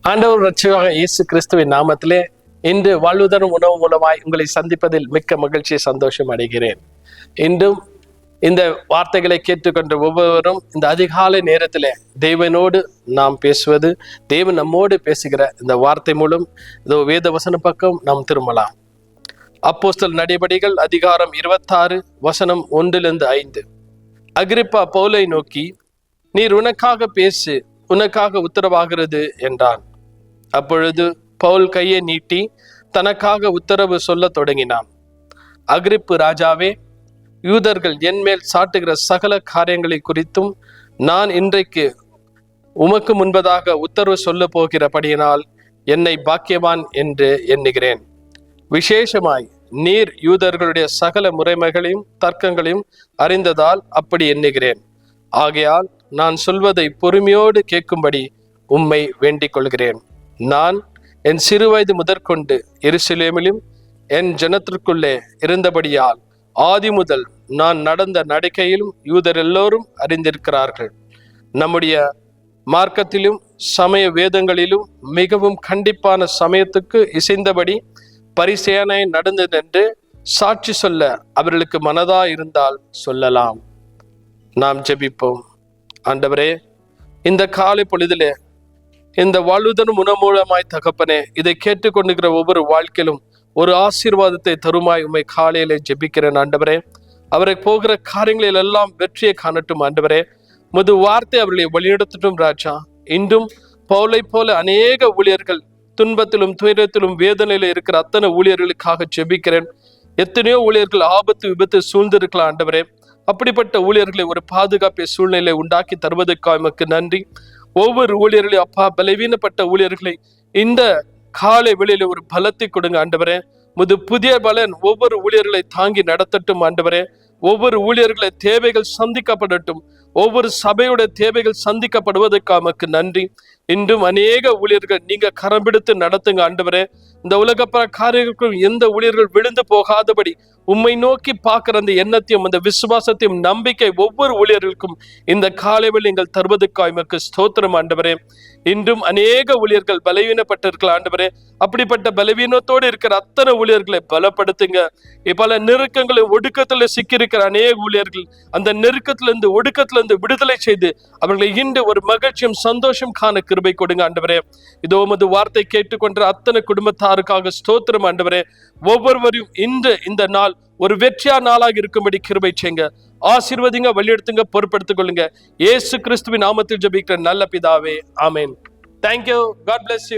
ஆண்டவர் ரட்சகராக இயேசு கிறிஸ்துவின் நாமத்திலே இன்று வாழ்வுதரும் உணவு மூலமாய் உங்களை சந்திப்பதில் மிக்க மகிழ்ச்சி சந்தோஷம் அடைகிறேன். இன்றும் இந்த வார்த்தைகளை கேட்டுக்கொண்ட ஒவ்வொருவரும் இந்த அதிகாலை நேரத்திலே தேவனோடு நாம் பேசுவது, தேவன் நம்மோடு பேசுகிற இந்த வார்த்தை மூலம் இதோ வேத வசன பக்கம் நாம் திரும்பலாம். அப்போஸ்தலர் நடபடிகள் அதிகாரம் 26 வசனம் 1-5. அகிரிப்பா பவுலை நோக்கி, நீர் உனக்காக பேசு, உனக்காக உத்தரவாகிறது என்றான். அப்பொழுது பவுல் கையை நீட்டி தனக்காக உத்தரவு சொல்ல தொடங்கினான். அகிரிப்பு ராஜாவே, யூதர்கள் என் மேல் சாட்டுகிற சகல காரியங்களை குறித்தும் நான் இன்றைக்கு உமக்கு முன்பதாக உத்தரவு சொல்ல போகிறபடியினால் என்னை பாக்கியவான் என்று எண்ணுகிறேன். விசேஷமாய் நீர் யூதர்களுடைய சகல முறைமைகளையும் தர்க்கங்களையும் அறிந்ததால் அப்படி எண்ணுகிறேன். ஆகையால் நான் சொல்வதை பொறுமையோடு கேட்கும்படி உம்மை வேண்டிக் கொள்கிறேன். நான் என் சிறுவயது முதற்கொண்டு எருசலேமிலும் என் ஜனத்திற்குள்ளே இருந்தபடியால் ஆதி முதல் நான் நடந்த நடக்கையிலும் யூதர் எல்லோரும் அறிந்திருக்கிறார்கள். நம்முடைய மார்க்கத்திலும் சமய வேதங்களிலும் மிகவும் கண்டிப்பான சமயத்துக்கு இசைந்தபடி பரிசேயனாய் நடந்ததென்று சாட்சி சொல்ல அவர்களுக்கு மனதா இருந்தால் சொல்லலாம். நாம் ஜெபிப்போம். ஆண்டவரே, இந்த காலை பொழுதிலே இந்த வாழ்வுதரும் உணமூலமாய் தகப்பனே, இதை கேட்டுக்கொண்டிருக்கிற ஒவ்வொரு வாழ்க்கையிலும் ஒரு ஆசீர்வாதத்தை தருமாய் உம்மை காலையிலே ஜெபிக்கிறேன். ஆண்டவரே, அவரை போகிற காரியங்களில் எல்லாம் வெற்றியை காணட்டும். ஆண்டவரே, முது வார்த்தை அவர்களை வழிநடத்தட்டும். ராஜா, இன்றும் பவுலை போல அநேக ஊழியர்கள் துன்பத்திலும் துயரத்திலும் வேதனையில இருக்கிற அத்தனை ஊழியர்களுக்காக ஜெபிக்கிறேன். எத்தனையோ ஊழியர்கள் ஆபத்து விபத்து சூழ்ந்திருக்கலாம். ஆண்டவரே, அப்படிப்பட்ட ஊழியர்களை ஒரு பாதுகாப்பு சூழ்நிலை உண்டாக்கி தருவதற்காக எமக்கு நன்றி. ஒவ்வொரு ஊழியர்களையும் அப்பா, பலவீனப்பட்ட ஊழியர்களை இந்த காலை வெளியில ஒரு பலத்தை கொடுங்க. ஆண்டவரே, முது புதிய பலன் ஒவ்வொரு ஊழியர்களை தாங்கி நடத்தட்டும். ஆண்டவரே, ஒவ்வொரு ஊழியர்களை தேவைகள் சந்திக்கப்படட்டும். ஒவ்வொரு சபையோட தேவைகள் சந்திக்கப்படுவதற்காக எமக்கு நன்றி. இன்றும் அநேக ஊழியர்கள் நீங்க கரம் பிடித்து நடத்துங்க. ஆண்டவரே, இந்த உலகப்ப காரியங்களுக்கும் எந்த ஊழியர்கள் விழுந்து போகாதபடி உம்மை நோக்கி பார்க்கிற அந்த எண்ணத்தையும் அந்த விசுவாசத்தையும் நம்பிக்கை ஒவ்வொரு ஊழியர்களுக்கும் இந்த காலைவில் நீங்கள் தருவதற்காக எமக்கு ஸ்தோத்திரம். ஆண்டவரே, இன்றும் அநேக ஊழியர்கள் பலவீனப்பட்டிருக்கலாம். ஆண்டவரே, அப்படிப்பட்ட பலவீனத்தோடு இருக்கிற அத்தனை ஊழியர்களை பலப்படுத்துங்க. பல நெருக்கங்களை ஒடுக்கத்துல சிக்கியிருக்கிற அநேக ஊழியர்கள் அந்த நெருக்கத்திலிருந்து ஒடுக்கத்திலிருந்து விடுதலை செய்து அவர்களை இன்று ஒரு மகிழ்ச்சியும் சந்தோஷம் காண கிருபை கொடுங்க. ஆண்டவரே, இதோ உமது வார்த்தை கேட்டுக்கொண்ட அத்தனை குடும்பத்தாருக்காக ஸ்தோத்திரம். ஆண்டவரே, ஒவ்வொருவரையும் இன்று இந்த நாள் ஒரு வெற்றியா நாளாக இருக்கும்படி கிருபை செய்யுங்க. ஆசீர்வதிங்க, வழியெடுத்துங்க, பொறுப்படுத்திக் கொள்ளுங்க. இயேசு கிறிஸ்துவின் நாமத்தில் ஜெபிக்கிற நல்ல பிதாவே, amen. Thank you. God bless you.